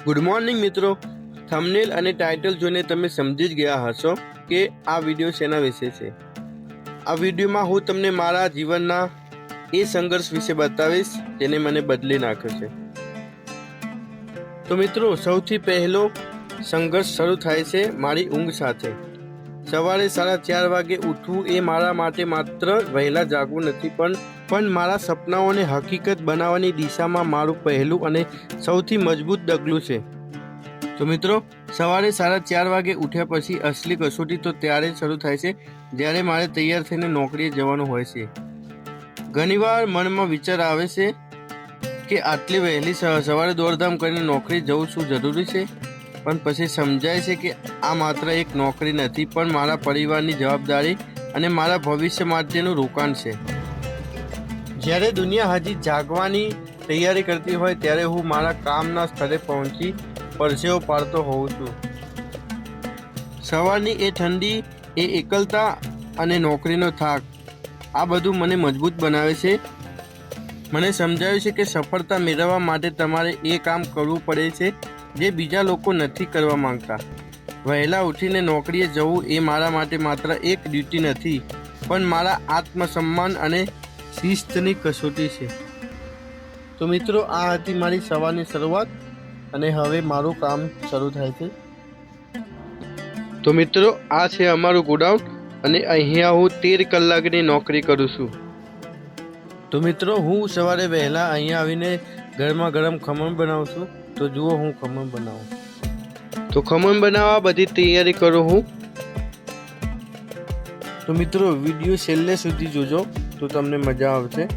Good morning મિત્રો, thumbnail અને title જોઈને તમે સમજી જ ગયા હશો કે આ વિડીયો શેના વિશે છે। આ વિડીયોમાં હું તમને મારા જીવનના એ સંઘર્ષ વિશે બતાવીશ જેને મને બદલી નાખ્યો છે। તો મિત્રો, સૌથી પહેલો સંઘર્ષ શરૂ થાય છે મારી ઊંઘ સાથે। સવારે 4:30 વાગે ઉઠવું એ મારા માટે માત્ર વહેલા જાગવું નથી, પણ મારા સપનાઓને હકીકત બનાવવાની દિશામાં મારું પહેલું અને સૌથી મજબૂત ડગલું છે। તો મિત્રો, સવારે 4:30 વાગે ઉઠ્યા પછી અસલી કસોટી તો ત્યારે શરૂ થાય છે જ્યારે મારે તૈયાર થઈને નોકરીએ જવાનું હોય છે। ઘણીવાર મનમાં વિચાર આવે છે કે આટલી વહેલી સવારે દોડધામ કરીને નોકરી જવું શું જરૂરી છે, પણ પછી સમજાય છે કે આ માત્ર એક નોકરી નથી, પણ મારા પરિવારની જવાબદારી અને મારા ભવિષ્ય માટેનું રોકાણ છે। જ્યારે દુનિયા હજી જાગવાની તૈયારી કરતી હોય ત્યારે હું મારા કામના સ્થળે પહોંચી પરસેવો પાડતો હોઉં છું। સવારની એ ઠંડી, એ એકલતા અને નોકરીનો થાક, આ બધું મને મજબૂત બનાવે છે। મને સમજાયું છે કે સફળતા મેળવવા માટે તમારે એ કામ કરવું પડે છે જે બીજા લોકો નથી કરવા માંગતા। વહેલા ઉઠીને નોકરીએ જવું એ મારા માટે માત્ર એક ડ્યુટી નથી, પણ મારા આત્મસન્માન અને શિસ્તની કસોટી છે। તો મિત્રો, આ હતી મારી સવારની શરૂઆત અને હવે મારું કામ શરૂ થાય છે। તો મિત્રો, આ છે અમારું ગોડાઉન અને અહીંયા હું 13 કલાકની નોકરી કરું છું। તો મિત્રો, હું સવારે વહેલા અહીંયા આવીને ગરમા ગરમ ખમણ બનાવું છું। તો જુઓ હું ખમણ બનાવું। તો ખમણ બનાવવા બધી તૈયારી કરું હું। તો મિત્રો, વિડીયો છેલ્લે સુધી જોજો તો તમને મજા આવશે।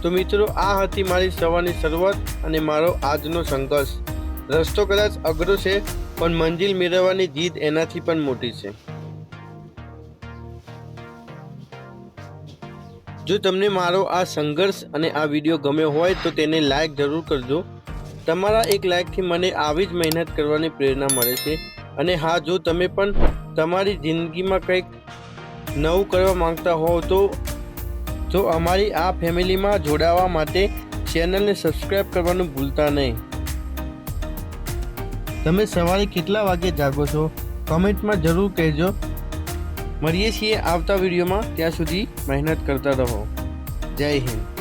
તો મિત્રો, આ હતી મારી સવારની શરૂઆત અને મારો આજનો સંઘર્ષ. રસ્તો કદાચ અઘરો છે, પણ મંજિલ મેળવવાની જીદ એનાથી પણ મોટી છે. જો તમને મારો આ સંઘર્ષ અને આ વિડીયો ગમ્યો હોય તો તેને લાઈક જરૂર કરજો. તમારા એક લાઈકથી મને આવી જ મહેનત કરવાની પ્રેરણા મળે છે. અને હા, જો તમે પણ તમારી જિંદગીમાં કંઈક નવું કરવા માંગતા હોવ તો અમારી આ ફેમિલીમાં જોડાવા માટે ચેનલને સબસ્ક્રાઈબ કરવાનું ભૂલતા નહીં. તમે સવારે કેટલા વાગે જાગો છો? કમેન્ટમાં જરૂર કહેજો. મળીએ છીએ આવતા વિડીયોમાં. ત્યાં સુધી મહેનત કરતા રહો. જય હિન્દ.